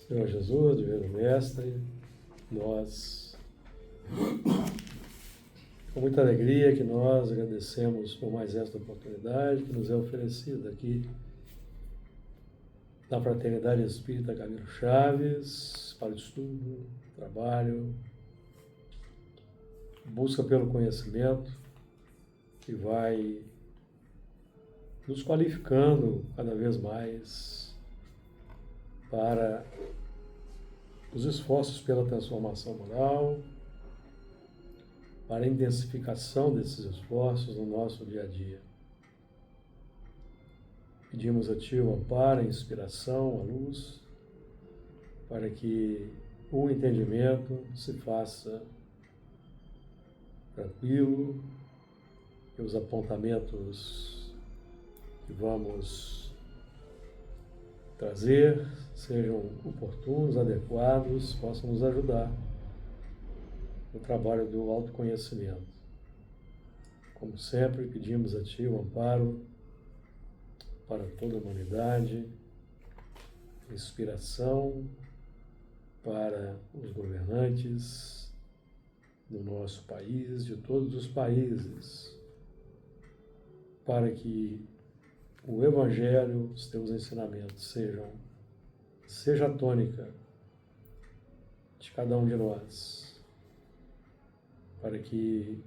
Senhor Jesus, Divino Mestre, nós, com muita alegria que nós agradecemos por mais esta oportunidade que nos é oferecida aqui na Fraternidade Espírita Camilo Chaves, para o estudo, trabalho, busca pelo conhecimento que vai nos qualificando cada vez mais para os esforços pela transformação moral, para a intensificação desses esforços no nosso dia a dia. Pedimos a Ti o amparo, a inspiração, a luz, para que o entendimento se faça tranquilo, que os apontamentos que vamos trazer sejam oportunos, adequados, possam nos ajudar no trabalho do autoconhecimento. Como sempre, pedimos a Ti o amparo para toda a humanidade, inspiração para os governantes do nosso país, de todos os países, para que o Evangelho, os Teus ensinamentos seja a tônica de cada um de nós, para que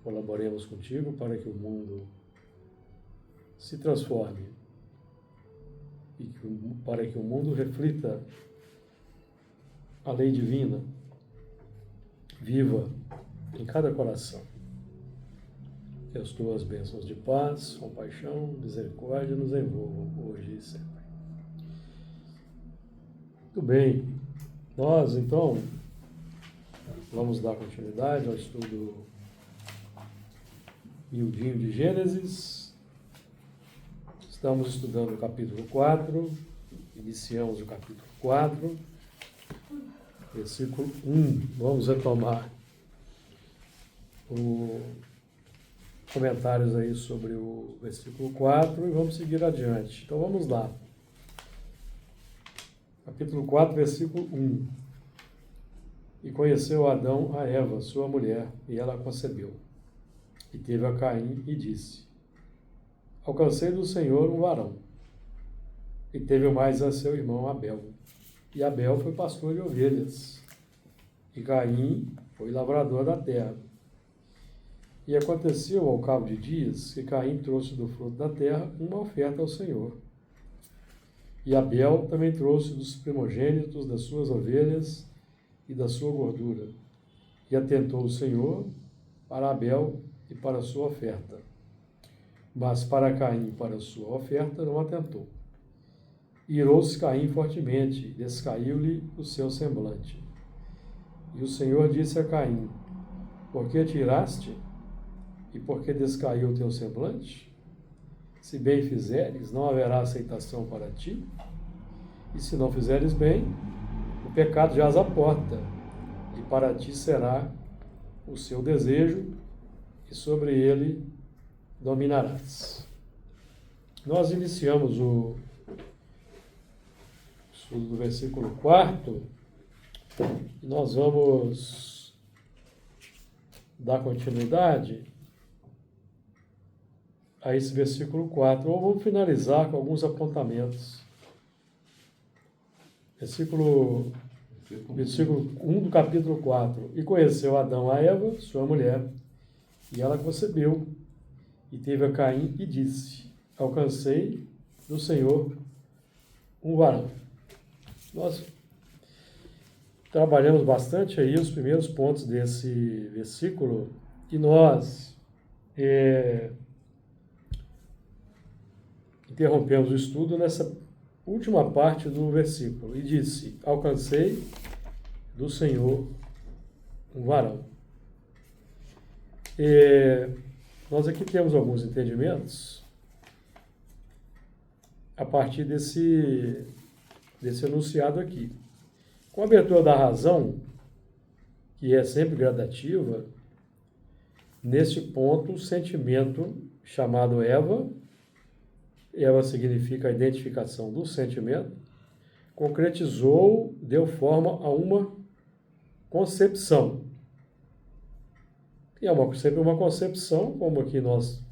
colaboremos contigo, para que o mundo se transforme e para que o mundo reflita a lei divina, viva em cada coração. Que as Tuas bênçãos de paz, compaixão, misericórdia nos envolvam hoje e sempre. Muito bem, nós então vamos dar continuidade ao estudo miudinho de Gênesis. Estamos estudando o capítulo 4, iniciamos o capítulo 4, versículo 1. Vamos retomar os comentários aí sobre o versículo 4 e vamos seguir adiante. Então vamos lá. Capítulo 4, versículo 1. E conheceu Adão a Eva, sua mulher, e ela concebeu. E teve a Caim e disse: Alcancei do Senhor um varão. E teve mais a seu irmão Abel. E Abel foi pastor de ovelhas. E Caim foi lavrador da terra. E aconteceu ao cabo de dias que Caim trouxe do fruto da terra uma oferta ao Senhor. E Abel também trouxe dos primogênitos das suas ovelhas e da sua gordura. E atentou o Senhor para Abel e para a sua oferta. Mas para Caim e para a sua oferta não atentou. Irou-se Caim fortemente, e descaiu-lhe o seu semblante. E o Senhor disse a Caim: Por que te iraste? E por que descaiu o teu semblante? Se bem fizeres, não haverá aceitação para ti. E se não fizeres bem, o pecado jaz à porta, e para ti será o seu desejo, e sobre ele dominarás. Nós iniciamos o estudo do versículo 4 e nós vamos dar continuidade a esse versículo 4, ou vamos finalizar com alguns apontamentos. Versículo 1 do capítulo 4. E conheceu Adão a Eva, sua mulher, e ela concebeu. E teve a Caim e disse: Alcancei do Senhor um varão. Nós trabalhamos bastante aí os primeiros pontos desse versículo e nós interrompemos o estudo nessa última parte do versículo e disse: Alcancei do Senhor um varão. Nós aqui temos alguns entendimentos a partir desse enunciado aqui. Com a abertura da razão, que é sempre gradativa, neste ponto, o sentimento chamado Eva significa a identificação do sentimento, concretizou, deu forma a uma concepção. E é sempre uma concepção, como aqui nós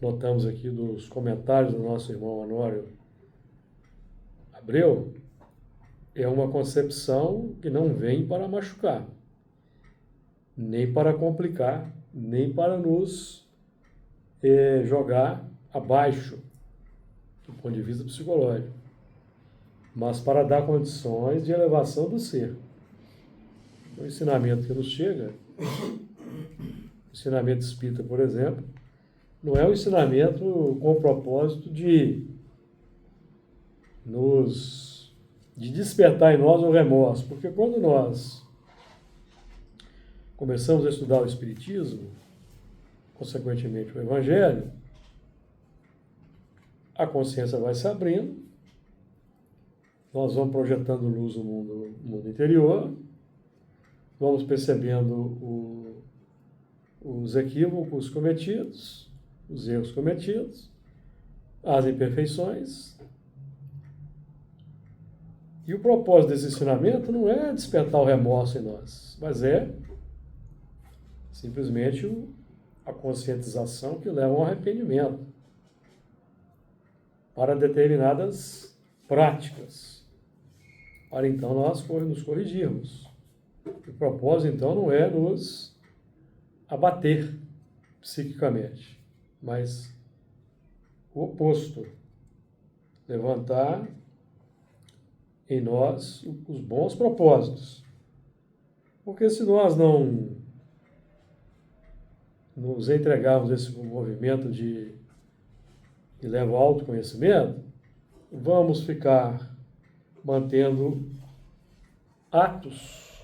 notamos aqui dos comentários do nosso irmão Honório Abreu, é uma concepção que não vem para machucar, nem para complicar, nem para nos jogar abaixo do ponto de vista psicológico, mas para dar condições de elevação do ser. O ensinamento que nos chega, o ensinamento espírita, por exemplo, não é um ensinamento com o propósito de despertar em nós o remorso, porque quando nós começamos a estudar o Espiritismo, consequentemente o Evangelho, a consciência vai se abrindo, nós vamos projetando luz no mundo interior, vamos percebendo os equívocos cometidos, os erros cometidos, as imperfeições. E o propósito desse ensinamento não é despertar o remorso em nós, mas é simplesmente a conscientização que leva ao arrependimento para determinadas práticas, para então nós nos corrigirmos. O propósito, então, não é nos abater psiquicamente, mas o oposto, levantar em nós os bons propósitos. Porque se nós não nos entregarmos a esse movimento de levar ao autoconhecimento, vamos ficar mantendo atos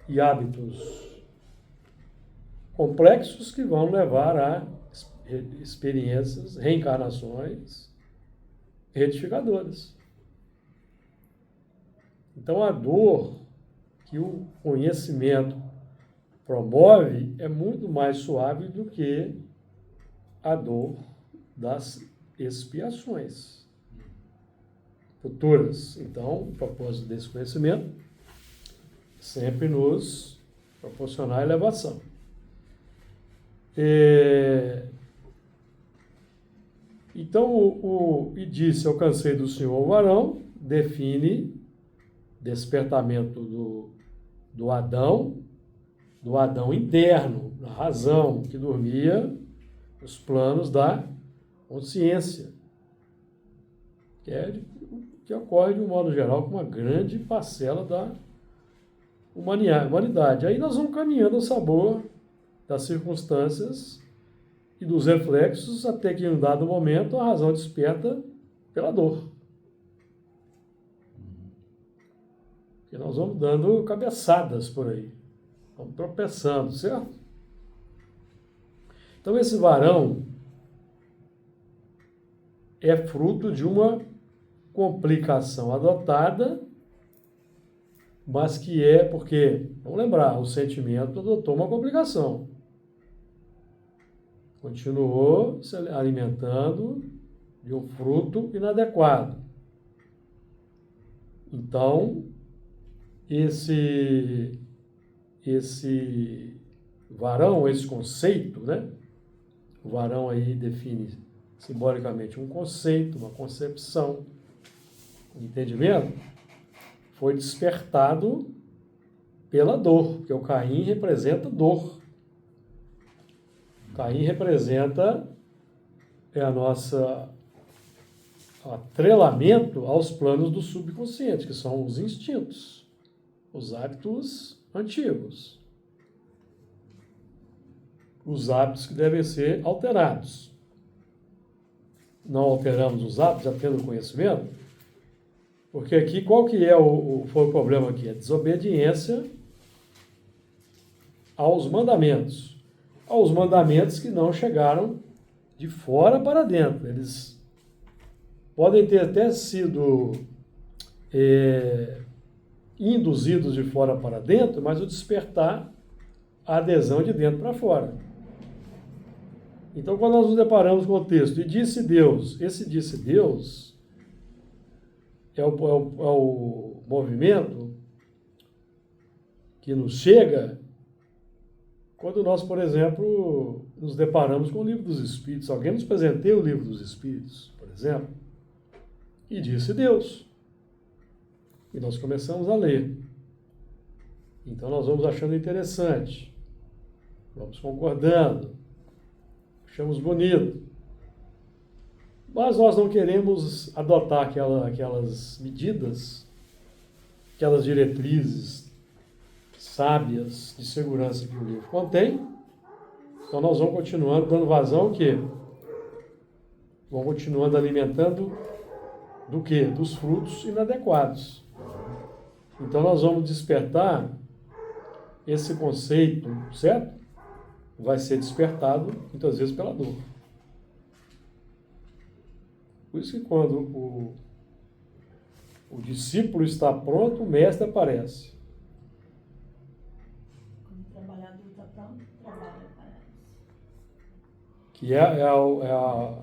e hábitos complexos que vão levar a experiências, reencarnações retificadoras. Então, a dor que o conhecimento promove é muito mais suave do que a dor das expiações futuras. Então, o propósito desse conhecimento sempre nos proporcionar elevação. Então, e disse, alcancei do Senhor o varão, define despertamento do Adão interno, da razão, que dormia nos planos da consciência, que ocorre de um modo geral com uma grande parcela da humanidade. Aí nós vamos caminhando ao sabor das circunstâncias e dos reflexos, até que em um dado momento a razão desperta pela dor. E nós vamos dando cabeçadas por aí, vamos tropeçando, certo? Então esse varão é fruto de uma complicação adotada, mas que é porque, vamos lembrar, o sentimento adotou uma complicação. Continuou se alimentando de um fruto inadequado. Então, esse varão, esse conceito, né? O varão aí define simbolicamente um conceito, uma concepção, um entendimento, foi despertado pela dor, porque o Caim representa dor. Caim representa o atrelamento aos planos do subconsciente, que são os instintos, os hábitos antigos, os hábitos que devem ser alterados. Não alteramos os hábitos, já tendo conhecimento, porque aqui qual que foi o problema aqui? A desobediência aos mandamentos que não chegaram de fora para dentro. Eles podem ter até sido induzidos de fora para dentro, mas o despertar a adesão de dentro para fora. Então, quando nós nos deparamos com o texto, e disse Deus, esse disse Deus o movimento que nos chega quando nós, por exemplo, nos deparamos com o Livro dos Espíritos. Alguém nos presenteia o Livro dos Espíritos, por exemplo, e disse Deus. E nós começamos a ler. Então nós vamos achando interessante, vamos concordando, achamos bonito. Mas nós não queremos adotar aquelas medidas, aquelas diretrizes sábias de segurança que o livro contém. Então nós vamos continuando dando vazão ao quê? Vamos continuando alimentando do quê? Dos frutos inadequados. Então nós vamos despertar esse conceito, certo? Vai ser despertado muitas vezes pela dor. Por isso que quando o discípulo está pronto, o mestre aparece. Quando o trabalhador está pronto, o trabalho aparece. Que é a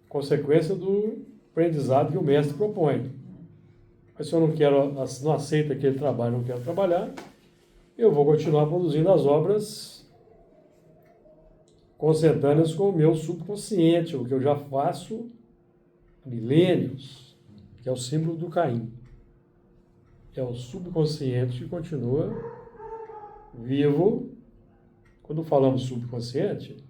consequência do aprendizado que o mestre propõe. Mas se eu não aceito aquele trabalho, não quero trabalhar, eu vou continuar produzindo as obras consentâneas com o meu subconsciente, o que eu já faço há milênios, que é o símbolo do Caim. É o subconsciente que continua vivo. Quando falamos subconsciente,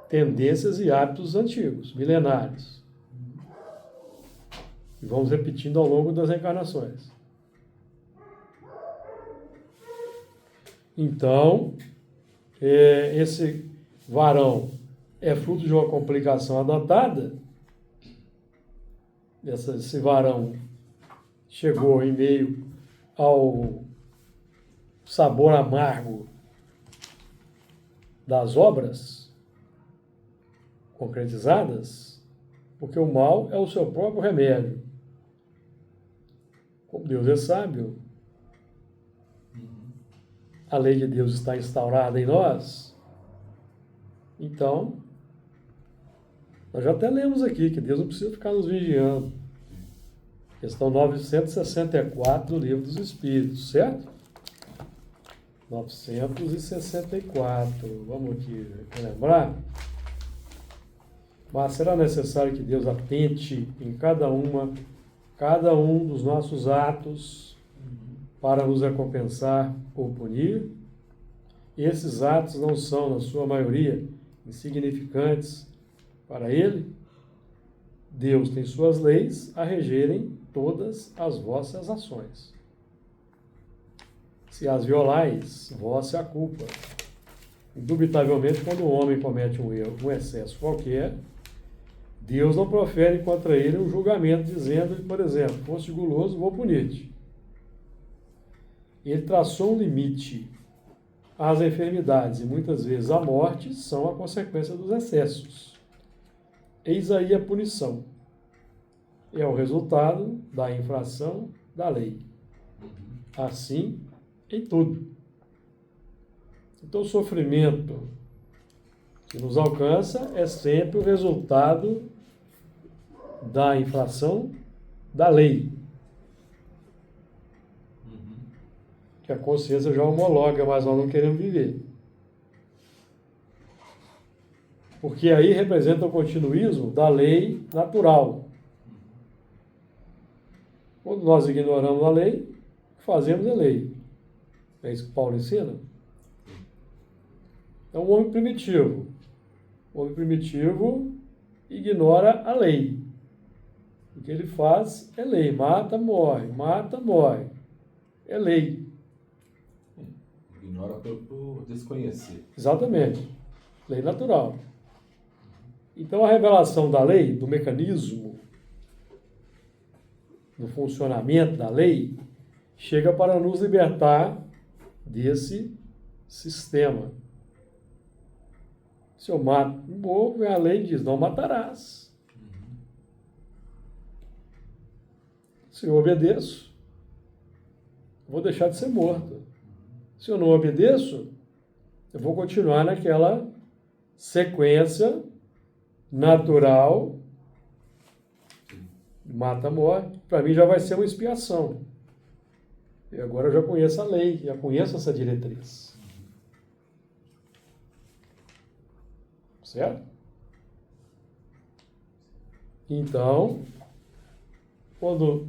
tendências e hábitos antigos, milenários. E vamos repetindo ao longo das encarnações. Então, esse varão é fruto de uma complicação adotada. Esse varão chegou em meio ao sabor amargo das obras concretizadas, porque o mal é o seu próprio remédio. Como Deus é sábio, a lei de Deus está instaurada em nós, então, nós já até lemos aqui que Deus não precisa ficar nos vigiando. Questão 964 do Livro dos Espíritos, certo? 964, vamos aqui lembrar. Mas será necessário que Deus atente em cada um dos nossos atos para nos recompensar ou punir. E esses atos não são, na sua maioria, insignificantes para Ele. Deus tem suas leis a regerem todas as vossas ações. Se as violais, vossa é a culpa. Indubitavelmente, quando o homem comete um erro, um excesso qualquer, Deus não profere contra ele um julgamento dizendo, por exemplo, foste guloso, vou punir-te. Ele traçou um limite. As enfermidades e muitas vezes a morte são a consequência dos excessos. Eis aí a punição. É o resultado da infração da lei. Assim, em tudo. Então, o sofrimento que nos alcança é sempre o resultado da infração da lei. Que a consciência já homologa, mas nós não queremos viver. Porque aí representa o continuismo da lei natural. Quando nós ignoramos a lei, fazemos a lei. É isso que Paulo ensina? Então, o homem primitivo. O homem primitivo ignora a lei. O que ele faz é lei. Mata, morre. Mata, morre. É lei. Ignora por desconhecer. Exatamente. Lei natural. Então, a revelação da lei, do mecanismo, do funcionamento da lei, chega para nos libertar desse sistema. Se eu mato um bobo, a lei diz, não matarás. Se eu obedeço, vou deixar de ser morto. Se eu não obedeço, eu vou continuar naquela sequência natural mata, morre, para mim já vai ser uma expiação. E agora eu já conheço a lei, já conheço essa diretriz. Certo? Então, quando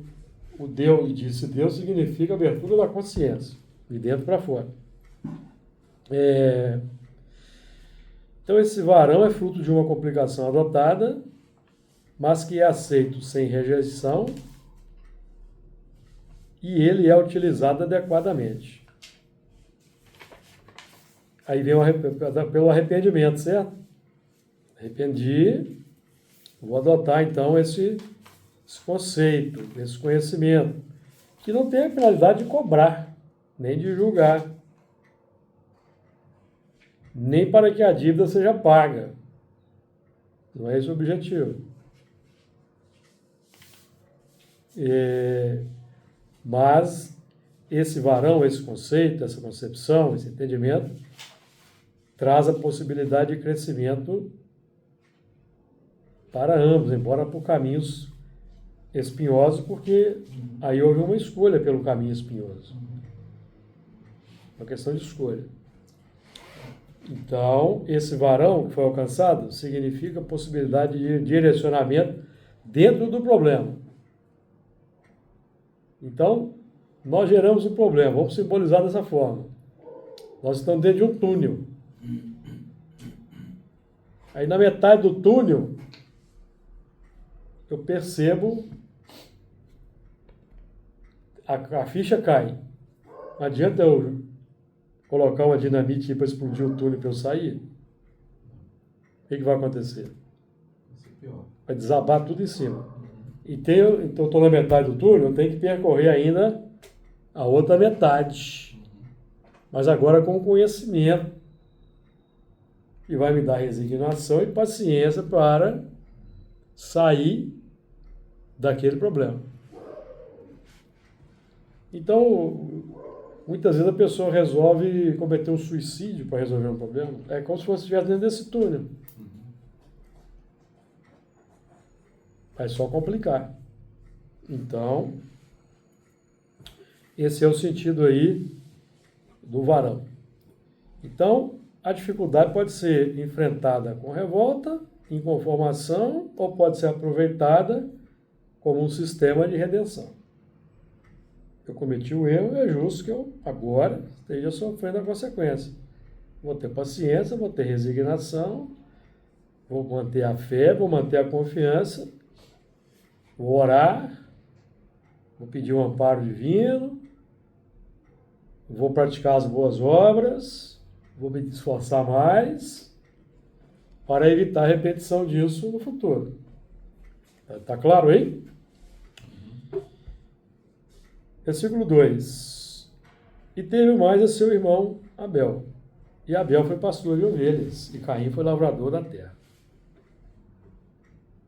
o Deus, e disse Deus, significa abertura da consciência, de dentro para fora. Então, esse varão é fruto de uma complicação adotada, mas que é aceito sem rejeição, e ele é utilizado adequadamente. Aí vem pelo arrependimento, certo? Arrependi, vou adotar então esse conceito, esse conhecimento, que não tem a finalidade de cobrar, nem de julgar, nem para que a dívida seja paga. Não é esse o objetivo. Mas esse varão, esse conceito, essa concepção, esse entendimento, traz a possibilidade de crescimento para ambos, embora por caminhos espinhosos, porque aí houve uma escolha pelo caminho espinhoso. Uma questão de escolha. Então, esse varão que foi alcançado significa possibilidade de direcionamento dentro do problema. Então, nós geramos um problema, vamos simbolizar dessa forma. Nós estamos dentro de um túnel. Aí na metade do túnel, eu percebo a ficha cai. Não adianta eu colocar uma dinamite para explodir o túnel para eu sair. O que vai acontecer? Vai desabar tudo em cima. Então eu estou na metade do túnel, eu tenho que percorrer ainda a outra metade. Mas agora com conhecimento. E vai me dar resignação e paciência para sair daquele problema. Então, muitas vezes a pessoa resolve cometer um suicídio para resolver um problema. É como se fosse estivesse dentro desse túnel. Vai só complicar. Então, esse é o sentido aí do varão. Então, a dificuldade pode ser enfrentada com revolta, inconformação, ou pode ser aproveitada como um sistema de redenção. Eu cometi o erro, é justo que eu agora esteja sofrendo a consequência. Vou ter paciência, vou ter resignação, vou manter a fé, vou manter a confiança, vou orar, vou pedir um amparo divino, vou praticar as boas obras, vou me esforçar mais para evitar a repetição disso no futuro. Está claro aí? Versículo 2. E teve mais a seu irmão Abel. E Abel foi pastor de ovelhas, e Caim foi lavrador da terra.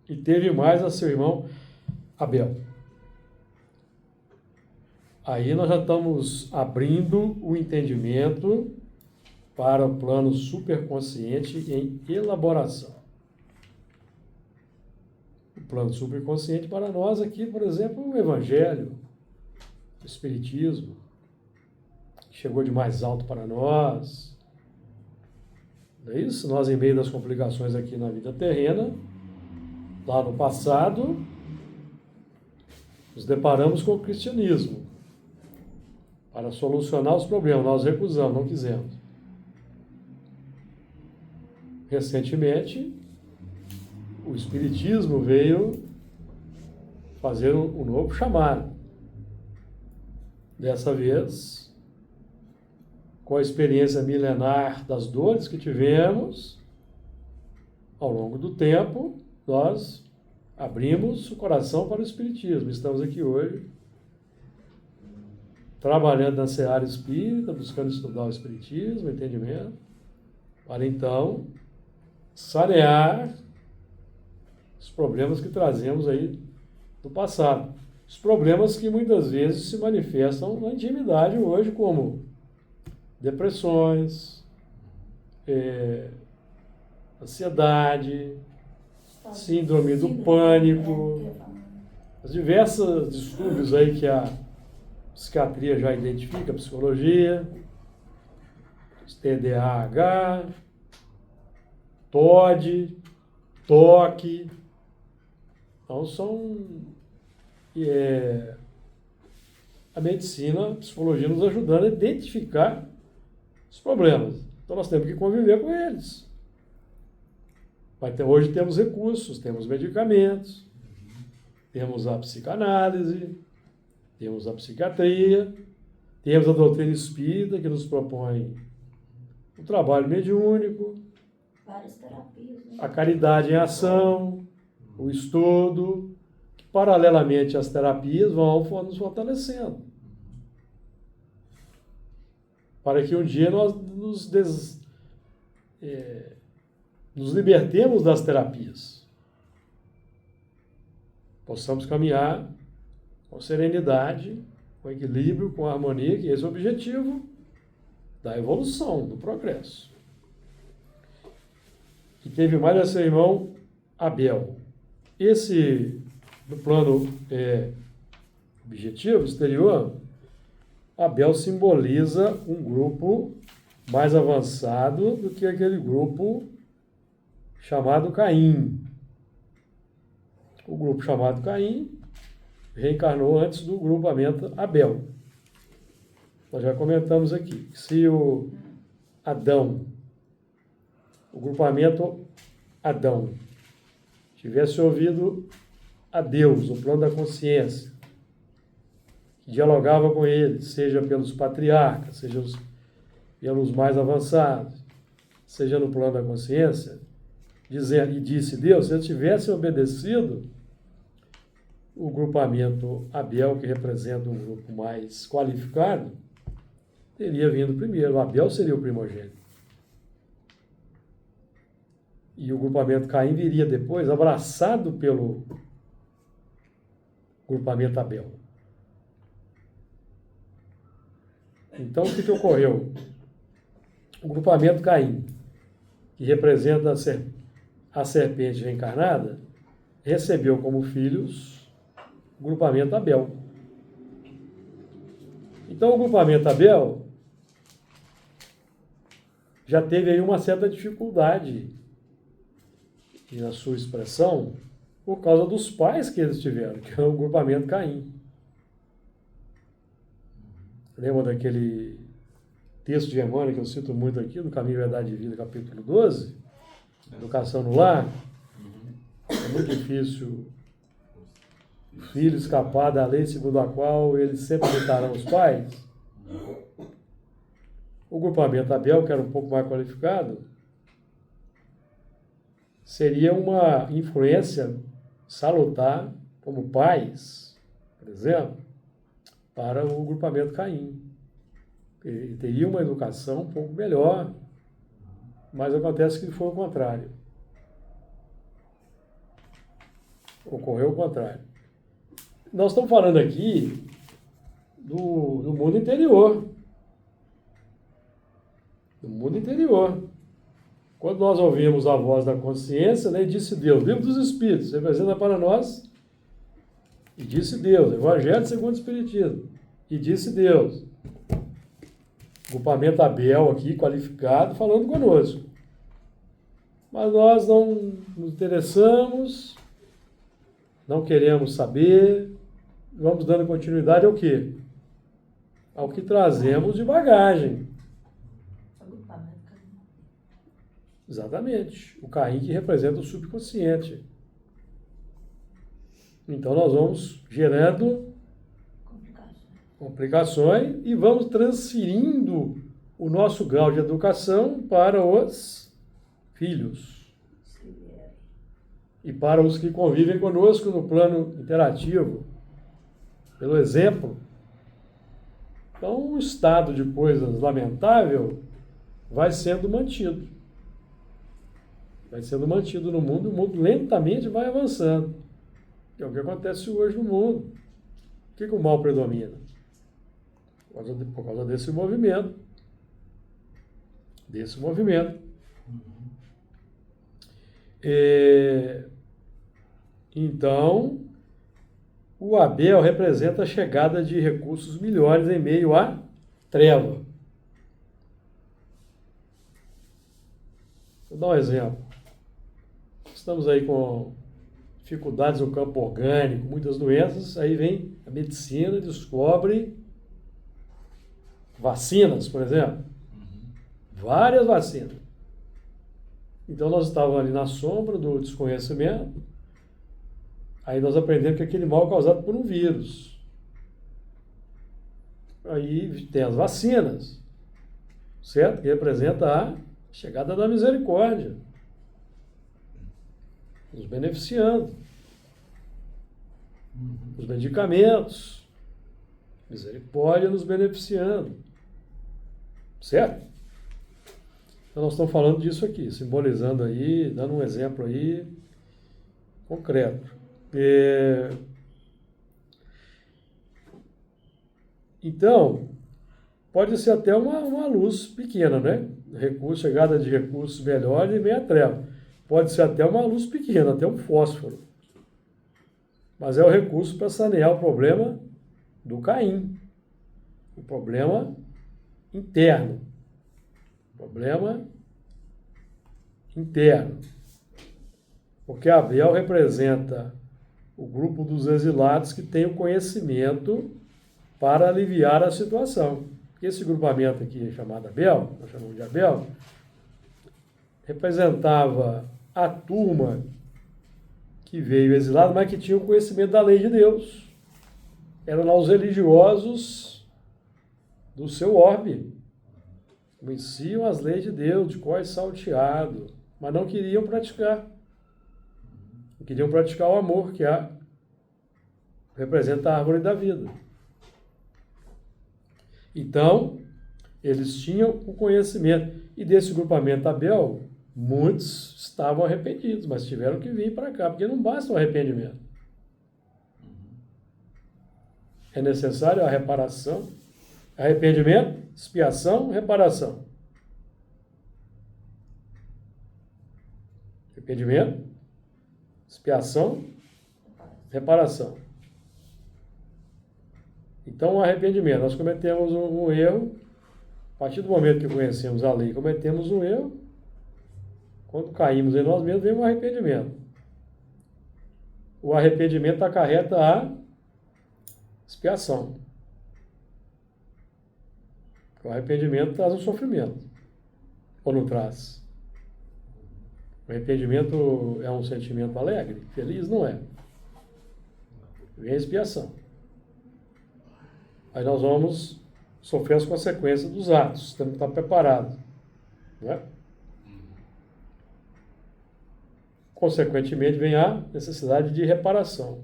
E teve mais a seu irmão Abel. Aí nós já estamos abrindo o entendimento para o plano superconsciente em elaboração. O plano superconsciente para nós aqui, por exemplo, o Evangelho, o Espiritismo, que chegou de mais alto para nós. Não é isso? Nós, em meio das complicações aqui na vida terrena, lá no passado, nos deparamos com o cristianismo. Para solucionar os problemas, nós recusamos, não quisemos. Recentemente, o Espiritismo veio fazer um novo chamado. Dessa vez, com a experiência milenar das dores que tivemos, ao longo do tempo, nós abrimos o coração para o Espiritismo. Estamos aqui hoje, trabalhando na seara espírita, buscando estudar o Espiritismo, o entendimento, para então sanear os problemas que trazemos aí do passado. Os problemas que muitas vezes se manifestam na intimidade hoje, como depressões, ansiedade, síndrome do pânico, Os diversos distúrbios aí que a psiquiatria já identifica, a psicologia, TDAH, TOD, TOC. Então são a medicina, a psicologia nos ajudando a identificar os problemas. Então nós temos que conviver com eles. Hoje temos recursos, temos medicamentos, temos a psicanálise, temos a psiquiatria, temos a doutrina espírita que nos propõe o trabalho mediúnico, Várias terapias, né? a caridade em ação, o estudo, que paralelamente às terapias vão nos fortalecendo. Para que um dia nós nos libertemos das terapias. Possamos caminhar com serenidade, com equilíbrio, com harmonia, que esse é o objetivo da evolução, do progresso. E teve mais esse irmão Abel. Esse, no plano objetivo, exterior, Abel simboliza um grupo mais avançado do que aquele grupo chamado Caim. O grupo chamado Caim reencarnou antes do grupamento Abel. Nós já comentamos aqui que se o grupamento Adão, tivesse ouvido a Deus, o plano da consciência, que dialogava com ele, seja pelos patriarcas, seja pelos mais avançados, seja no plano da consciência, e disse Deus, se eles tivessem obedecido, o grupamento Abel, que representa um grupo mais qualificado, teria vindo primeiro. O Abel seria o primogênito. E o grupamento Caim viria depois, abraçado pelo grupamento Abel. Então, o que ocorreu? O grupamento Caim, que representa a serpente reencarnada, recebeu como filhos o grupamento Abel. Então, o grupamento Abel já teve aí uma certa dificuldade na sua expressão por causa dos pais que eles tiveram, que é o grupamento Caim. Lembra daquele texto de Emmanuel que eu cito muito aqui, do Caminho, Verdade e Vida, capítulo 12? Educação no lar. É muito difícil o filho escapar da lei segundo a qual eles sempre imitarão os pais. O grupamento Abel, que era um pouco mais qualificado, seria uma influência salutar como pais, por exemplo, para o grupamento Caim. Ele teria uma educação um pouco melhor, mas acontece que foi o contrário. Ocorreu o contrário. Nós estamos falando aqui do mundo interior. Do mundo interior. Quando nós ouvimos a voz da consciência, né, disse Deus, livro dos Espíritos, representa para nós, e disse Deus, Evangelho segundo o Espiritismo, e disse Deus. Grupamento Abel aqui, qualificado, falando conosco. Mas nós não nos interessamos, não queremos saber, vamos dando continuidade ao quê? Ao que trazemos de bagagem. Exatamente. O Caim que representa o subconsciente. Então nós vamos gerando complicações e vamos transferindo o nosso grau de educação para os filhos. E para os que convivem conosco no plano interativo, pelo exemplo. Então, um estado de coisas lamentável vai sendo mantido. Vai sendo mantido no mundo, o mundo lentamente vai avançando. É o que acontece hoje no mundo. Por que o mal predomina? Por causa desse movimento. Então, O Abel representa a chegada de recursos melhores em meio à treva. Vou dar um exemplo. Estamos aí com dificuldades no campo orgânico, muitas doenças, aí vem a medicina e descobre vacinas, por exemplo. Várias vacinas. Então nós estávamos ali na sombra do desconhecimento, aí nós aprendemos que aquele mal é causado por um vírus. Aí tem as vacinas, certo? Que representa a chegada da misericórdia, nos beneficiando. Os medicamentos, misericórdia nos beneficiando, certo? Então nós estamos falando disso aqui, simbolizando aí, dando um exemplo aí concreto. Então, pode ser até uma luz pequena, né? Chegada de recursos melhores e meia treva. Pode ser até uma luz pequena, até um fósforo. Mas é o recurso para sanear o problema do Caim. O problema interno. Problema interno. Porque Abel representa o grupo dos exilados que tem o conhecimento para aliviar a situação. Esse grupamento aqui chamado Abel, nós chamamos de Abel, representava a turma que veio exilado, mas que tinha o conhecimento da lei de Deus. Eram lá os religiosos do seu orbe. Conheciam as leis de Deus, de cor salteado, mas não queriam praticar. Não queriam praticar o amor, que representa a árvore da vida. Então, eles tinham o conhecimento. E desse grupamento Abel, muitos estavam arrependidos, mas tiveram que vir para cá, porque não basta o arrependimento. É necessário a reparação. Arrependimento, expiação, reparação. Arrependimento, expiação, reparação. Então, o arrependimento. Nós cometemos um erro. A partir do momento que conhecemos a lei, cometemos um erro. Quando caímos em nós mesmos, vem o arrependimento. O arrependimento acarreta a expiação. O arrependimento traz um sofrimento. Ou não traz? O arrependimento é um sentimento alegre? Feliz? Não é. Vem a expiação. Aí nós vamos sofrer as consequências dos atos. Temos que estar preparados. Não é? Consequentemente, vem a necessidade de reparação.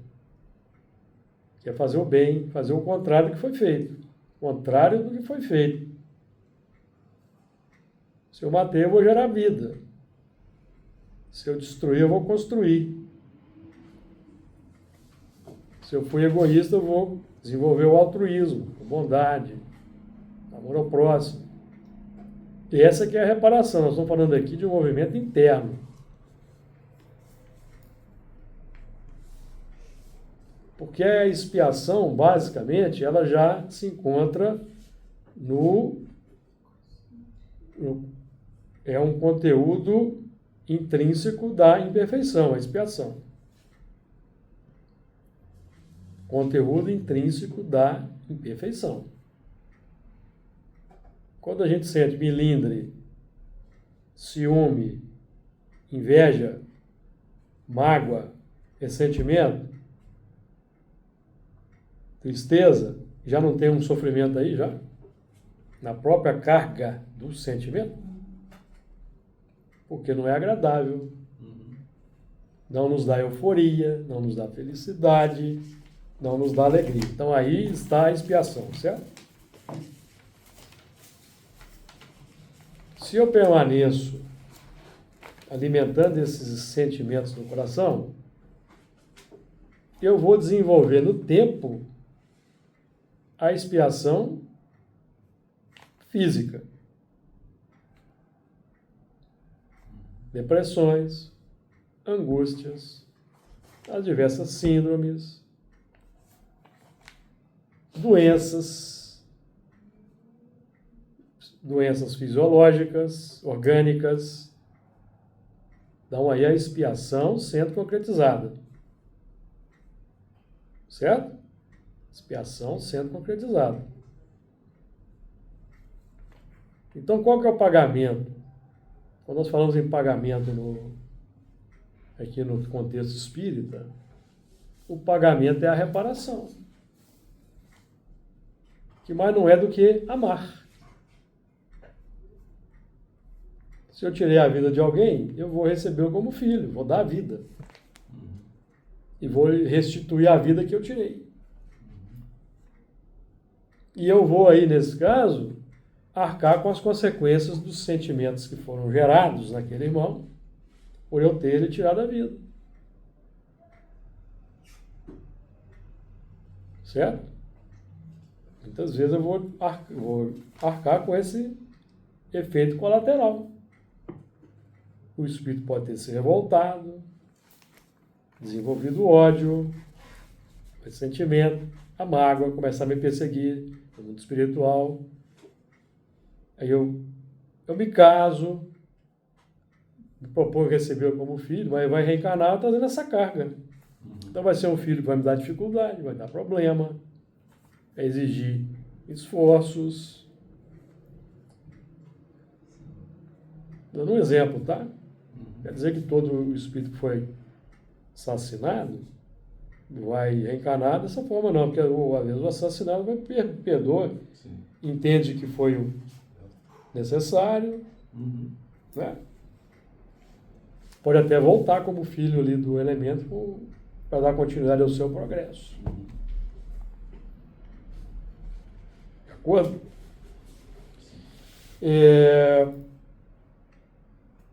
Que é fazer o bem, fazer o contrário do que foi feito. O contrário do que foi feito. Se eu matei, eu vou gerar vida. Se eu destruir, eu vou construir. Se eu fui egoísta, eu vou desenvolver o altruísmo, a bondade, amor ao próximo. E essa que é a reparação. Nós estamos falando aqui de um movimento interno. Porque a expiação, basicamente, ela já se encontra é um conteúdo intrínseco da imperfeição, a expiação. Conteúdo intrínseco da imperfeição. Quando a gente sente melindre, ciúme, inveja, mágoa, ressentimento, tristeza, já não tem um sofrimento aí já? Na própria carga do sentimento? Porque não é agradável. Não nos dá euforia, não nos dá felicidade, não nos dá alegria. Então aí está a expiação, certo? Se eu permaneço alimentando esses sentimentos no coração, eu vou desenvolver no tempo a expiação física. Depressões, angústias, as diversas síndromes, doenças fisiológicas, orgânicas. Então aí a expiação sendo concretizada. Certo? Expiação sendo concretizada. Então qual que é o pagamento? Quando nós falamos em pagamento aqui no contexto espírita, o pagamento é a reparação. Que mais não é do que amar. Se eu tirei a vida de alguém, eu vou recebê-lo como filho, vou dar a vida. E vou restituir a vida que eu tirei. E eu vou aí, nesse caso, arcar com as consequências dos sentimentos que foram gerados naquele irmão, por eu ter ele tirado a vida. Certo? Muitas vezes eu vou arcar com esse efeito colateral. O espírito pode ter se revoltado, desenvolvido ódio, ressentimento, a mágoa, começar a me perseguir no mundo espiritual. Aí eu me caso, me proponho receber como filho, mas vai reencarnar trazendo essa carga. Então vai ser um filho que vai me dar dificuldade, vai dar problema, vai exigir esforços. Dando um exemplo, tá? Quer dizer que todo o espírito que foi assassinado vai reencarnar dessa forma, não, porque às vezes o assassinado vai perdoa, entende que foi o necessário, né? Pode até voltar como filho ali do elemento para dar continuidade ao seu progresso. De acordo?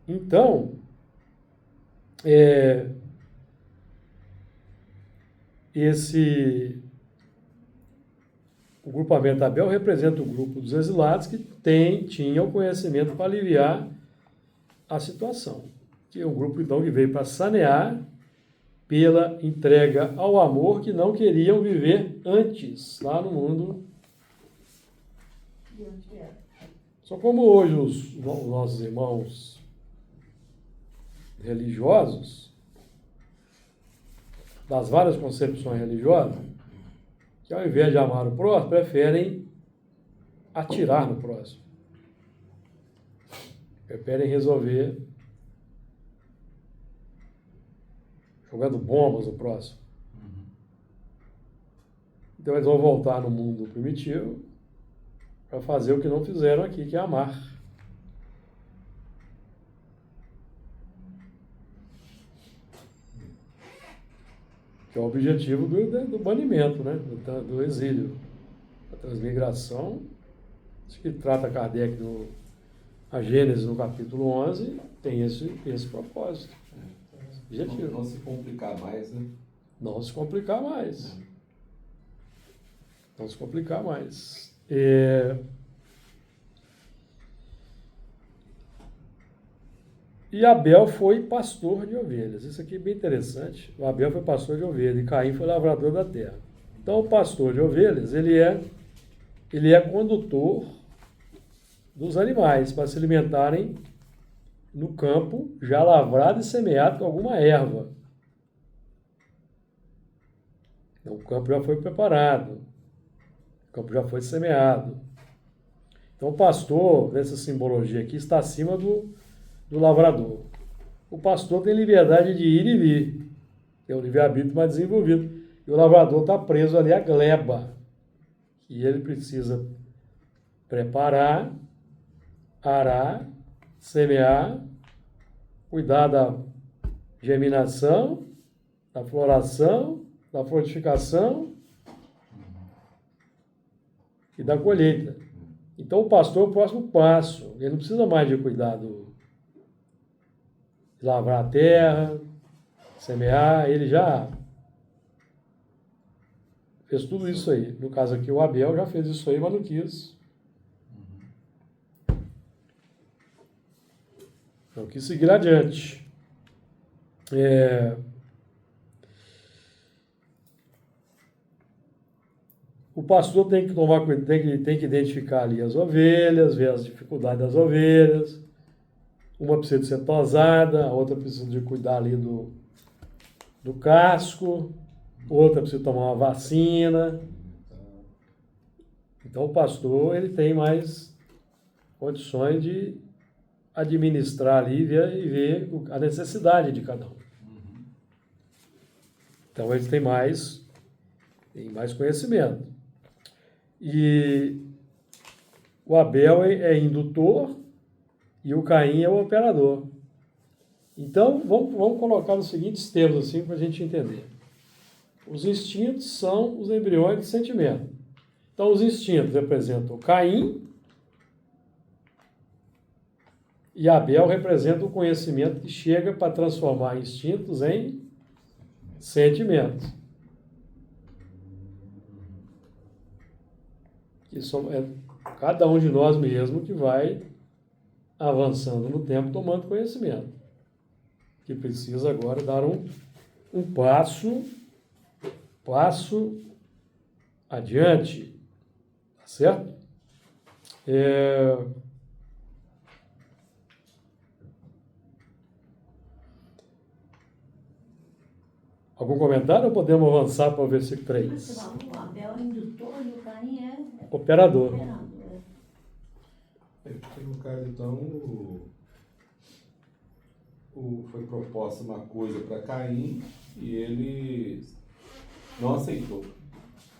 Então, o grupamento Abel representa o grupo dos exilados que tinha o conhecimento para aliviar a situação. Que é um grupo, então, que veio para sanear pela entrega ao amor que não queriam viver antes, lá no mundo. Só como hoje os nossos irmãos religiosos, das várias concepções religiosas, que ao invés de amar o próximo, preferem atirar no próximo. Preferem resolver jogando bombas no próximo. Então eles vão voltar no mundo primitivo para fazer o que não fizeram aqui, que é amar. Que é o objetivo do banimento, né? Do exílio. A transmigração, isso que trata Kardec a Gênesis no capítulo 11, tem esse propósito. Objetivo. Não se complicar mais, né? Não se complicar mais. Não se complicar mais. E Abel foi pastor de ovelhas. Isso aqui é bem interessante. O Abel foi pastor de ovelhas e Caim foi lavrador da terra. Então, o pastor de ovelhas, ele é condutor dos animais para se alimentarem no campo já lavrado e semeado com alguma erva. Então, o campo já foi preparado. O campo já foi semeado. Então, o pastor, nessa simbologia aqui, está acima do lavrador. O pastor tem liberdade de ir e vir. Tem um livre-arbítrio mais desenvolvido. E o lavrador está preso ali à gleba. E ele precisa preparar, arar, semear, cuidar da germinação, da floração, da frutificação e da colheita. Então o pastor é o próximo passo. Ele não precisa mais de cuidar de lavrar a terra, semear, ele já fez tudo isso aí. No caso aqui, o Abel já fez isso aí, mas não quis. Não quis seguir adiante. o pastor tem que tomar cuidado, tem que identificar ali as ovelhas, ver as dificuldades das ovelhas. Uma precisa de ser tosada, a outra precisa de cuidar ali do casco, outra precisa tomar uma vacina. Então o pastor ele tem mais condições de administrar ali e ver a necessidade de cada um. Então eles têm mais conhecimento. E o Abel é indutor e o Caim é o operador. Então vamos colocar nos seguintes termos assim para a gente entender. Os instintos são os embriões de sentimento. Então os instintos representam o Caim e Abel representa o conhecimento que chega para transformar instintos em sentimentos. Isso é cada um de nós mesmo que vai avançando no tempo, tomando conhecimento. Que precisa agora dar um passo adiante. Tá certo? Algum comentário ou podemos avançar para o versículo 3? O Abel é indutor e o Caim é Operador. operador. No caso, então, foi proposta uma coisa para Caim e ele não aceitou.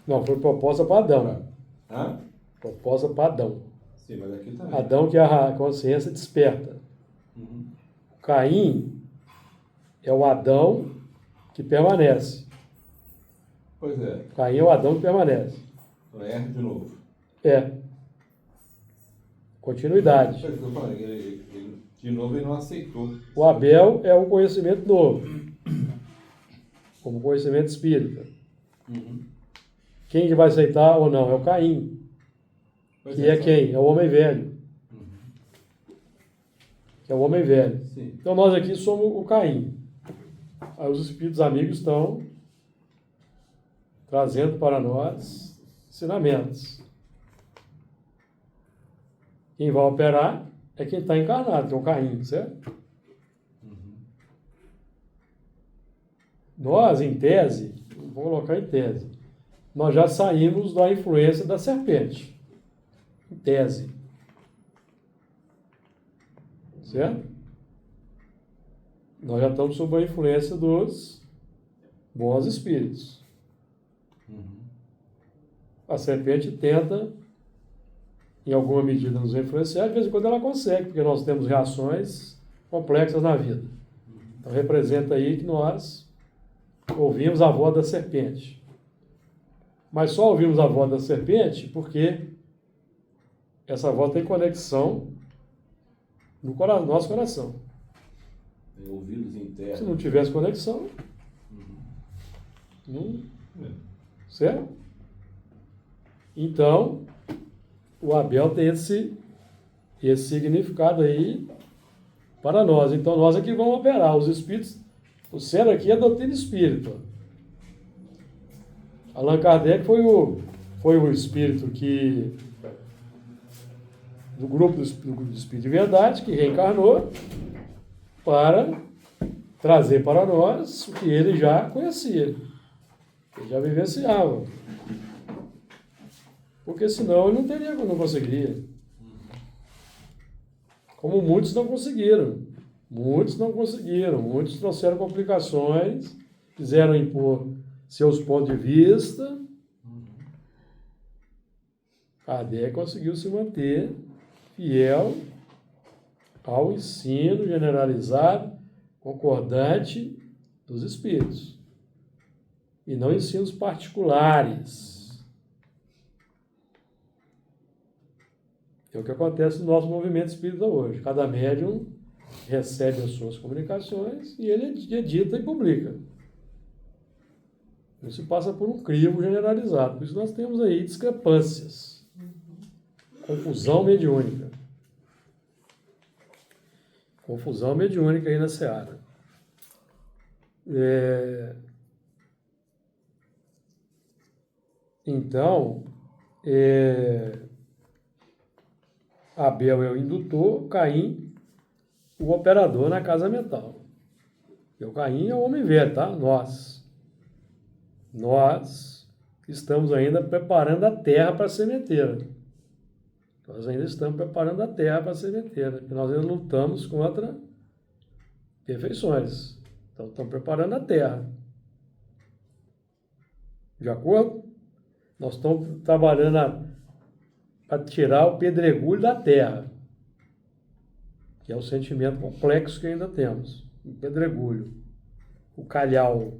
Não, foi proposta para Adão. Hã? Proposta para Adão. Sim, mas aqui também. Adão que a consciência desperta. Uhum. Caim é o Adão que permanece. Pois é. Caim é o Adão que permanece. Então erra de novo. Continuidade. Foi o que eu falei, de novo ele não aceitou. O Abel é o conhecimento novo, como conhecimento espírita. Uhum. Quem que vai aceitar ou não? É o Caim. Pois Que é quem? É o homem velho. Que é o homem velho. Sim. Então nós aqui somos o Caim. Aí os espíritos amigos estão trazendo para nós ensinamentos. Quem vai operar é quem está encarnado, que é o Caim, certo? Nós, em tese, vou colocar em tese, nós já saímos da influência da serpente. Em tese. Certo? Nós já estamos sob a influência dos bons espíritos. A serpente tenta, em alguma medida, nos influenciar, de vez em quando ela consegue, porque nós temos reações complexas na vida. Então representa aí que nós ouvimos a voz da serpente. Mas só ouvimos a voz da serpente porque essa voz tem conexão no nosso coração. Tem ouvidos internos. Se não tivesse conexão, não... Certo? Então, o Abel tem esse significado aí para nós. Então, nós aqui vamos operar. Os espíritos, o sendo aqui é a doutrina espírita. Allan Kardec foi o espírito que, do grupo do Espírito de Verdade, que reencarnou para trazer para nós o que ele já conhecia, ele já vivenciava. Porque senão ele não conseguiria. Como muitos não conseguiram. Muitos trouxeram complicações, quiseram impor seus pontos de vista. Kardec conseguiu se manter fiel ao ensino generalizado, concordante dos espíritos. E não ensinos particulares. É o que acontece no nosso movimento espírita hoje. Cada médium recebe as suas comunicações e ele edita e publica. Isso passa por um crivo generalizado. Por isso nós temos aí discrepâncias. Confusão mediúnica. Confusão mediúnica aí na Seara. Então, Abel é o indutor, Caim o operador na casa mental. E o Caim é o homem velho, tá? Nós estamos ainda preparando a terra para a sementeira. Nós ainda estamos preparando a terra para a sementeira. E nós ainda lutamos contra perfeições. Então, estamos preparando a terra. De acordo? Nós estamos trabalhando para tirar o pedregulho da terra, que é o sentimento complexo que ainda temos. O pedregulho, o calhau.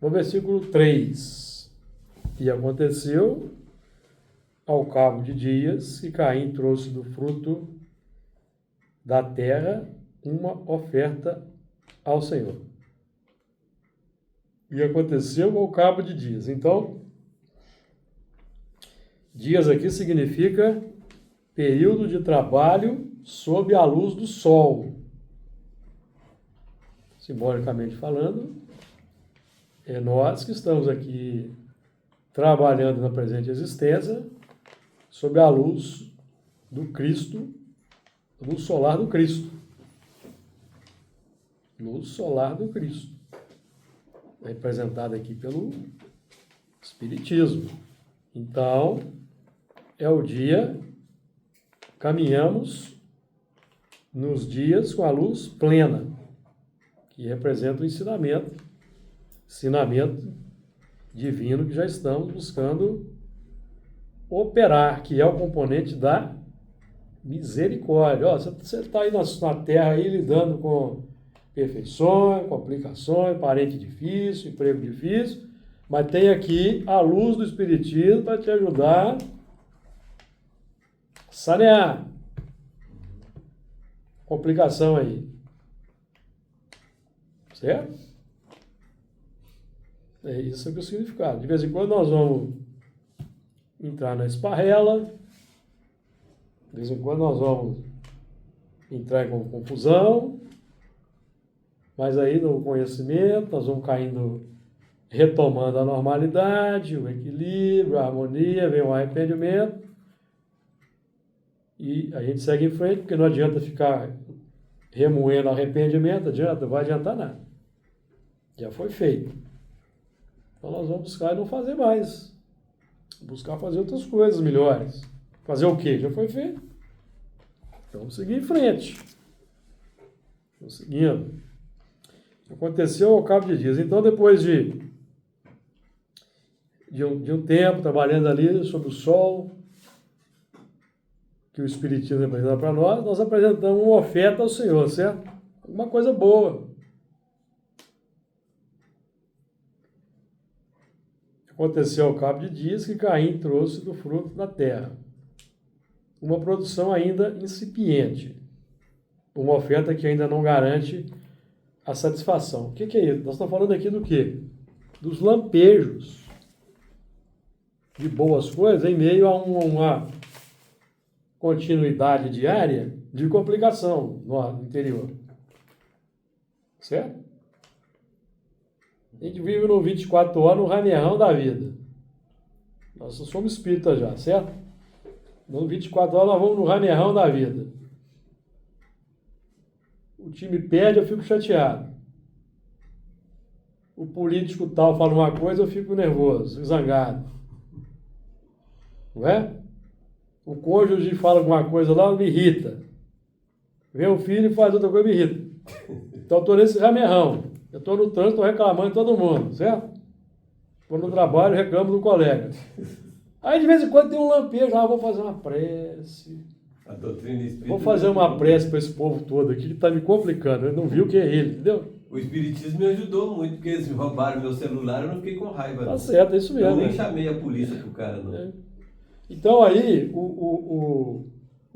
No versículo 3. E aconteceu, ao cabo de dias, que Caim trouxe do fruto da terra uma oferta ao Senhor. E aconteceu ao cabo de dias. Então, dias aqui significa período de trabalho sob a luz do sol. Simbolicamente falando, é nós que estamos aqui trabalhando na presente existência sob a luz do Cristo, luz solar do Cristo. Luz solar do Cristo. Representada aqui pelo Espiritismo. Então, é o dia, caminhamos nos dias com a luz plena, que representa o ensinamento divino que já estamos buscando operar, que é o componente da misericórdia. Ó, você está aí na terra aí lidando com perfeições, complicações, parente difícil, emprego difícil, mas tem aqui a luz do Espiritismo para te ajudar a sanear. Complicação aí. Certo? É isso que é o significado. De vez em quando nós vamos entrar na esparrela, de vez em quando nós vamos entrar em confusão, mas aí no conhecimento nós vamos caindo, retomando a normalidade, o equilíbrio, a harmonia, vem o arrependimento e a gente segue em frente, porque não adianta ficar remoendo arrependimento, não vai adiantar nada. Já foi feito. Então nós vamos buscar e não fazer mais. Buscar fazer outras coisas melhores. Fazer o quê? Já foi feito. Então vamos seguir em frente. Vamos seguindo. Aconteceu ao cabo de dias. Então, depois de um tempo trabalhando ali sob o sol, que o Espiritismo apresenta para nós apresentamos uma oferta ao Senhor, certo? Uma coisa boa. Aconteceu ao cabo de dias que Caim trouxe do fruto da terra uma produção ainda incipiente, uma oferta que ainda não garante a satisfação. O que é isso? Nós estamos falando aqui do quê? Dos lampejos de boas coisas em meio a uma continuidade diária de complicação no interior. Certo? A gente vive no 24 horas no ramerrão da vida. Nós somos espíritas já, certo? No 24 horas nós vamos no ramerrão da vida. O time perde, eu fico chateado. O político tal fala uma coisa, eu fico nervoso, zangado. Não é? O cônjuge fala alguma coisa lá, me irrita. Vem o filho e faz outra coisa, me irrita. Então eu estou nesse ramerrão. Eu estou no trânsito, estou reclamando de todo mundo, certo? Estou no trabalho, reclamo do colega. Aí de vez em quando tem um lampejo, vou fazer uma prece. A doutrina espírita. Vou fazer uma prece para esse povo todo aqui que está me complicando. Eu não vi o que é ele, entendeu? O Espiritismo me ajudou muito, porque eles roubaram meu celular, eu não fiquei com raiva. Tá certo, é isso mesmo. Eu nem chamei a polícia pro cara, não. É. Então aí, o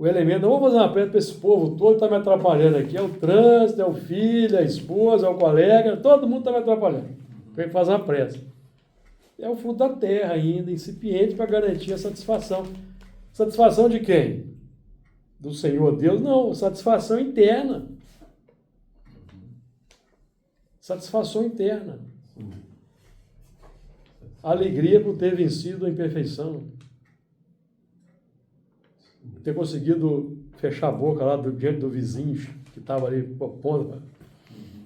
elemento, não vou fazer uma prece para esse povo todo que está me atrapalhando aqui. É o trânsito, é o filho, é a esposa, é o colega, todo mundo está me atrapalhando. Tem que fazer uma prece. É o fruto da terra ainda, incipiente, para garantir a satisfação. Satisfação de quem? Do Senhor Deus? Não, satisfação interna. Satisfação interna. alegria por ter vencido a imperfeição, ter conseguido fechar a boca lá diante do vizinho que estava ali propondo,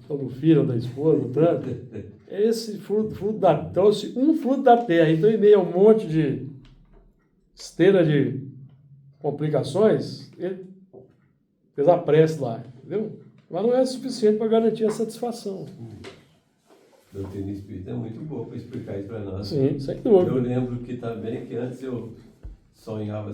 ou do filho, ou da esposa, do tanto. Esse fruto trouxe um fruto da terra. Então, em meio a um monte de esteira de complicações, ele fez a prece lá, entendeu? Mas não é suficiente para garantir a satisfação. Doutrina espírita é muito boa para explicar isso para nós. Sim, sem dúvida. Eu lembro que também, que antes eu sonhava,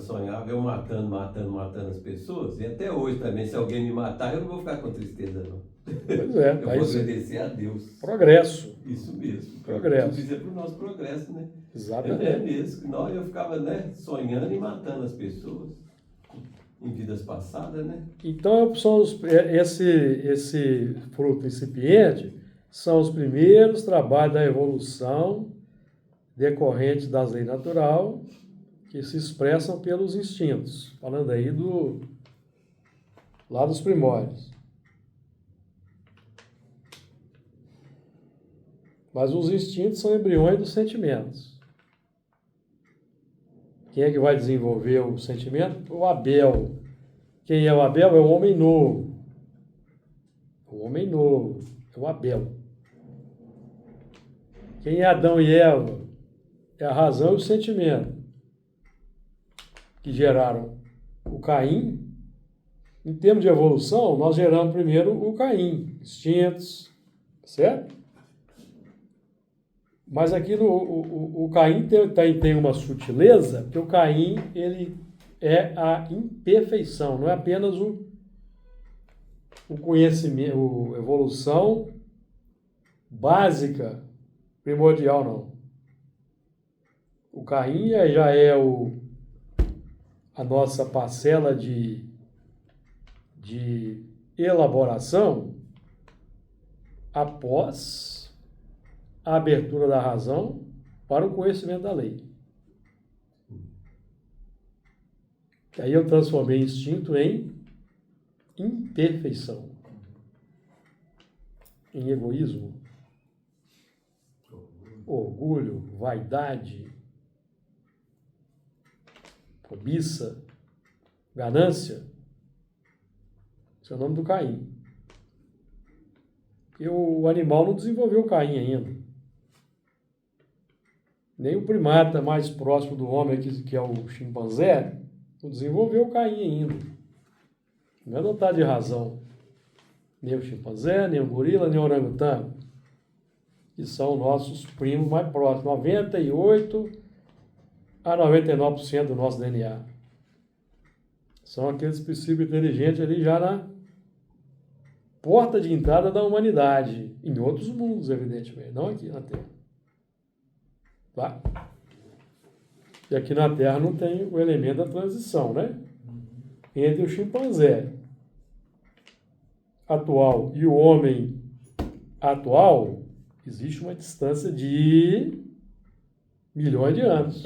eu matando as pessoas, e até hoje também, se alguém me matar, eu não vou ficar com tristeza, não. Pois é. Eu vou agradecer a Deus. Progresso. Isso mesmo. Progresso. Isso é para o nosso progresso, né? Exatamente. É mesmo. Não, eu ficava, né, sonhando e matando as pessoas em vidas passadas, né? Então, esse fruto incipiente são os primeiros trabalhos da evolução decorrentes das leis naturais que se expressam pelos instintos, falando aí lá dos primórdios. Mas os instintos são embriões dos sentimentos. Quem é que vai desenvolver o sentimento? O Abel. Quem é o Abel? É o homem novo. O homem novo. É o Abel. Quem é Adão e Eva? É a razão e o sentimento que geraram o Caim. Em termos de evolução, nós geramos primeiro o Caim, instintos, certo? Mas aqui o Caim tem uma sutileza, porque o Caim ele é a imperfeição, não é apenas o conhecimento, a evolução básica, primordial, não. O Caim já é a nossa parcela de elaboração após a abertura da razão para o conhecimento da lei. E aí eu transformei instinto em imperfeição, em egoísmo, orgulho, vaidade, cobiça, ganância. Esse é o nome do Caim. E o animal não desenvolveu o Caim ainda. Nem o primata mais próximo do homem, que é o chimpanzé, não desenvolveu o Caim ainda. Não é dotado de razão. Nem o chimpanzé, nem o gorila, nem o orangotango, que são nossos primos mais próximos. 98 a 99% do nosso DNA. São aqueles princípios inteligentes ali já na porta de entrada da humanidade. Em outros mundos, evidentemente, não aqui na Terra. Tá? E aqui na Terra não tem o elemento da transição, né? Entre o chimpanzé atual e o homem atual, existe uma distância de milhões de anos.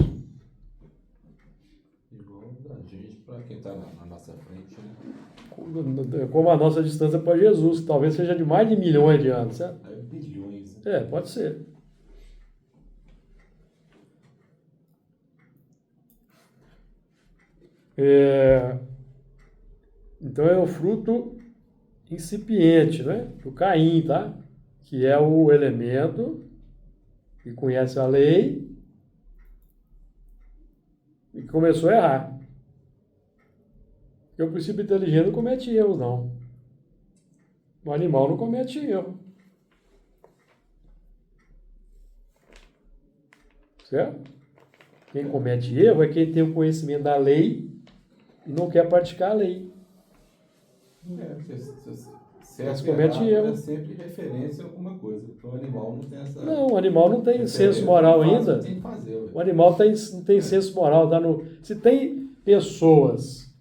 Igual da gente para quem está na nossa frente, né? Como a nossa distância para Jesus, que talvez seja de mais de milhões de anos, certo? É bilhões. Né? É, pode ser. Então é o fruto incipiente, né? Do Caim, tá? Que é o elemento que conhece a lei e começou a errar. Porque o princípio inteligente não comete erros, não. O animal não comete erro. Certo? Quem comete erro é quem tem o conhecimento da lei e não quer praticar a lei. Se Mas comete erro. É sempre referência a alguma coisa. Então o animal não tem essa... Não, o animal não tem senso moral ainda. Tem que fazer, o animal não tem senso moral. Se tem pessoas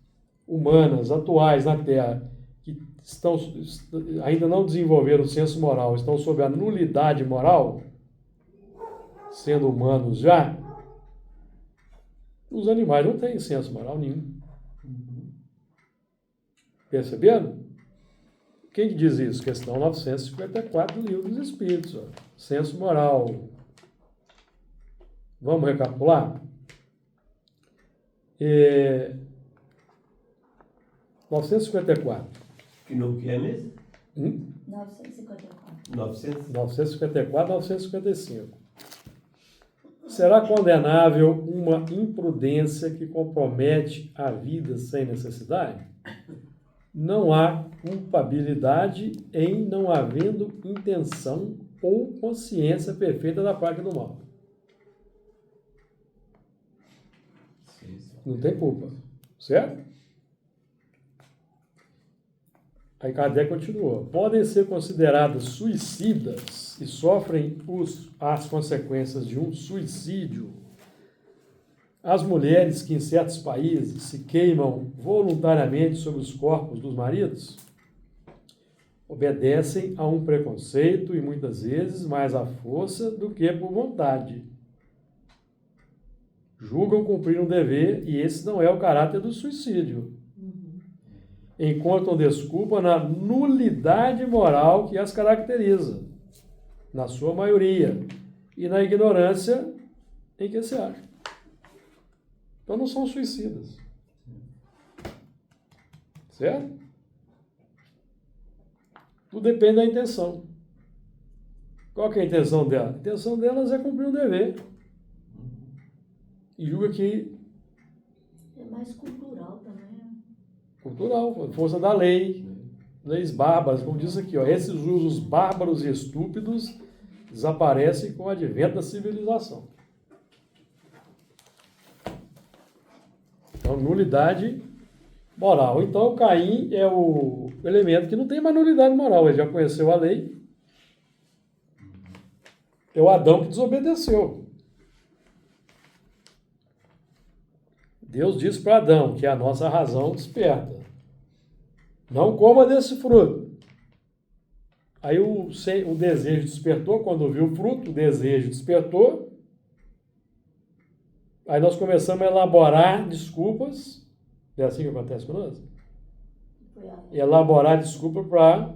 humanas, atuais na Terra, que ainda não desenvolveram o senso moral, estão sob a nulidade moral, sendo humanos já, os animais não têm senso moral nenhum. Perceberam? Quem que diz isso? Questão 954 do Livro dos Espíritos. Ó. Senso moral. Vamos recapitular? 954. Que número que é mesmo? 954. 900? 954, 955. Será condenável uma imprudência que compromete a vida sem necessidade? Não há culpabilidade em não havendo intenção ou consciência perfeita da prática do mal. Não tem culpa, certo? Aí Kardec continuou. Podem ser consideradas suicidas e sofrem as consequências de um suicídio as mulheres que em certos países se queimam voluntariamente sobre os corpos dos maridos? Obedecem a um preconceito e muitas vezes mais à força do que por vontade. Julgam cumprir um dever e esse não é o caráter do suicídio. Encontram desculpa na nulidade moral que as caracteriza, na sua maioria, e na ignorância em que se acham. Então não são suicidas. Certo? Tudo depende da intenção. Qual que é a intenção dela? A intenção delas é cumprir um dever. E julga que... É mais cultural também. Cultural, força da lei. Leis bárbaras, como diz aqui, ó, esses usos bárbaros e estúpidos desaparecem com o advento da civilização. Então, nulidade moral. Então, Caim é o elemento que não tem mais nulidade moral. Ele já conheceu a lei. É o Adão que desobedeceu. Deus disse para Adão que a nossa razão desperta. Não coma desse fruto. Aí o desejo despertou, quando viu o fruto, o desejo despertou. Aí nós começamos a elaborar desculpas. É assim que acontece conosco? Elaborar desculpa para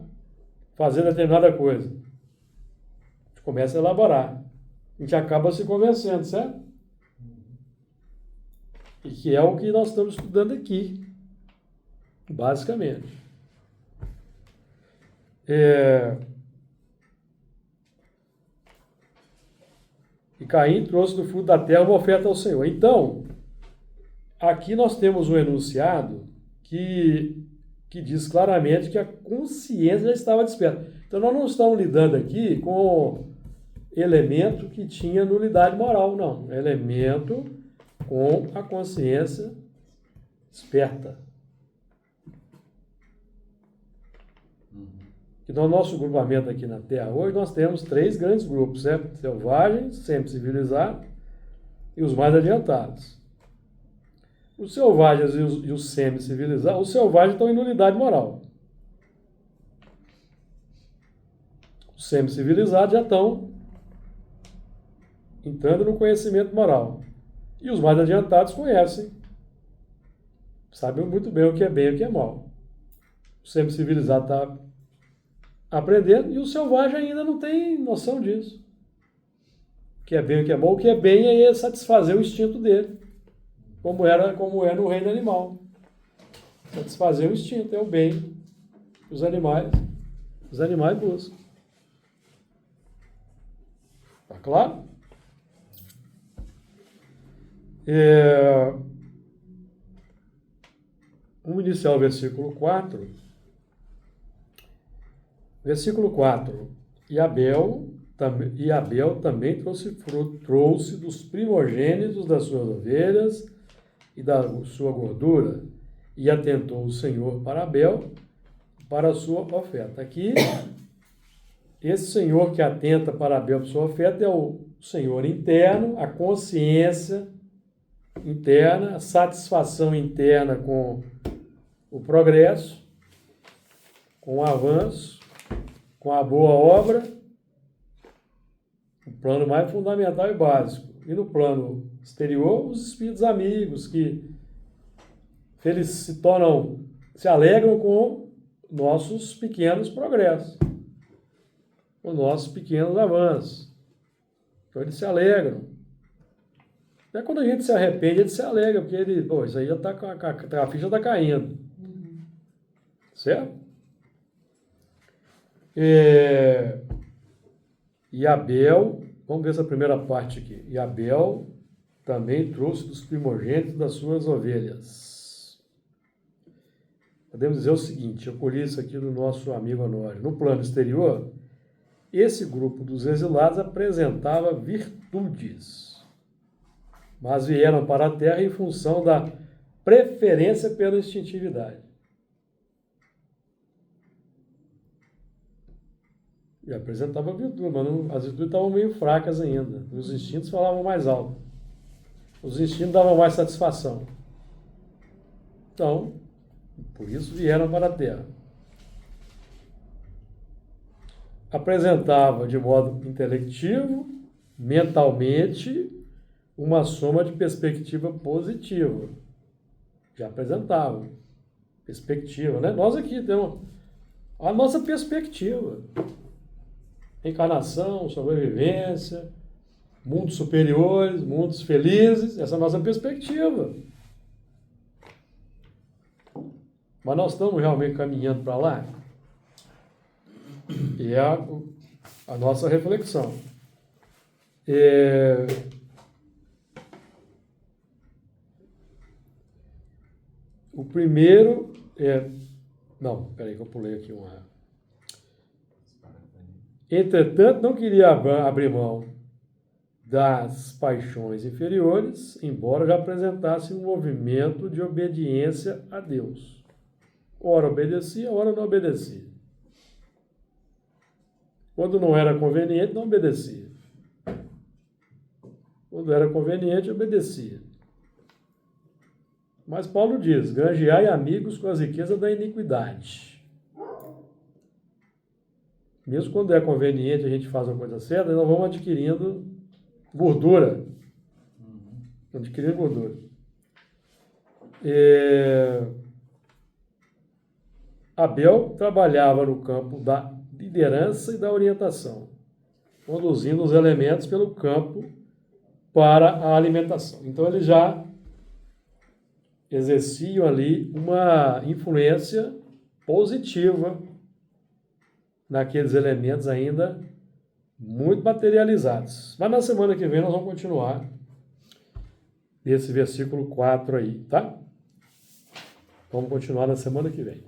fazer determinada coisa. A gente começa a elaborar. A gente acaba se convencendo, certo? E que é o que nós estamos estudando aqui, basicamente. E Caim trouxe do fruto da terra uma oferta ao Senhor. Então, aqui nós temos um enunciado que diz claramente que a consciência já estava desperta. Então, nós não estamos lidando aqui com elemento que tinha nulidade moral, não. Elemento com a consciência esperta. E no nosso grupamento aqui na Terra hoje, nós temos 3 grandes grupos, certo? Selvagens, semi-civilizados e os mais adiantados. Os selvagens e os semi-civilizados, os selvagens estão em nulidade moral. Os semi-civilizados já estão entrando no conhecimento moral. E os mais adiantados conhecem. Sabem muito bem o que é bem e o que é mal. O semi-civilizado está aprendendo e o selvagem ainda não tem noção disso. O que é bem e o que é mal. O que é bem é satisfazer o instinto dele. Como é no reino animal. Satisfazer o instinto, é o bem. Os animais buscam. Tá claro? Vamos iniciar o versículo 4. Versículo 4. E Abel também trouxe fruto, trouxe dos primogênitos das suas ovelhas e da sua gordura, e atentou o Senhor para Abel, para a sua oferta. Aqui, esse Senhor que atenta para Abel para a sua oferta é o Senhor interno, a consciência interna, a satisfação interna com o progresso, com o avanço, com a boa obra, o plano mais fundamental e básico. E no plano exterior, os espíritos amigos que eles se alegram com nossos pequenos progressos, com nossos pequenos avanços. Então eles se alegram. Até quando a gente se arrepende, ele se alegra, porque ele, pô, isso aí já está a ficha está caindo. Certo? E Abel, vamos ver essa primeira parte aqui. E Abel também trouxe dos primogênitos das suas ovelhas. Podemos dizer o seguinte, eu colhi isso aqui do nosso amigo Honório. No plano exterior, esse grupo dos exilados apresentava virtudes, mas vieram para a terra em função da preferência pela instintividade. E apresentava virtude, mas as virtudes estavam meio fracas ainda. Os instintos falavam mais alto. Os instintos davam mais satisfação. Então, por isso vieram para a terra. Apresentava de modo intelectivo, mentalmente, uma soma de perspectiva positiva. Já apresentavam. Perspectiva, né? Nós aqui temos a nossa perspectiva. Encarnação, sobrevivência, mundos superiores, mundos felizes, essa é a nossa perspectiva. Mas nós estamos realmente caminhando para lá? E é a nossa reflexão. O primeiro não, peraí que eu pulei aqui uma. Entretanto, não queria abrir mão das paixões inferiores, embora já apresentasse um movimento de obediência a Deus. Ora obedecia, ora não obedecia. Quando não era conveniente, não obedecia. Quando era conveniente, obedecia. Mas Paulo diz, granjeai amigos com as riquezas da iniquidade. Mesmo quando é conveniente a gente faz a coisa certa, nós vamos adquirindo gordura. Adquirindo gordura. Abel trabalhava no campo da liderança e da orientação, conduzindo os elementos pelo campo para a alimentação. Então, eles já exerciam ali uma influência positiva naqueles elementos ainda muito materializados. Mas na semana que vem nós vamos continuar esse versículo 4 aí, tá? Vamos continuar na semana que vem.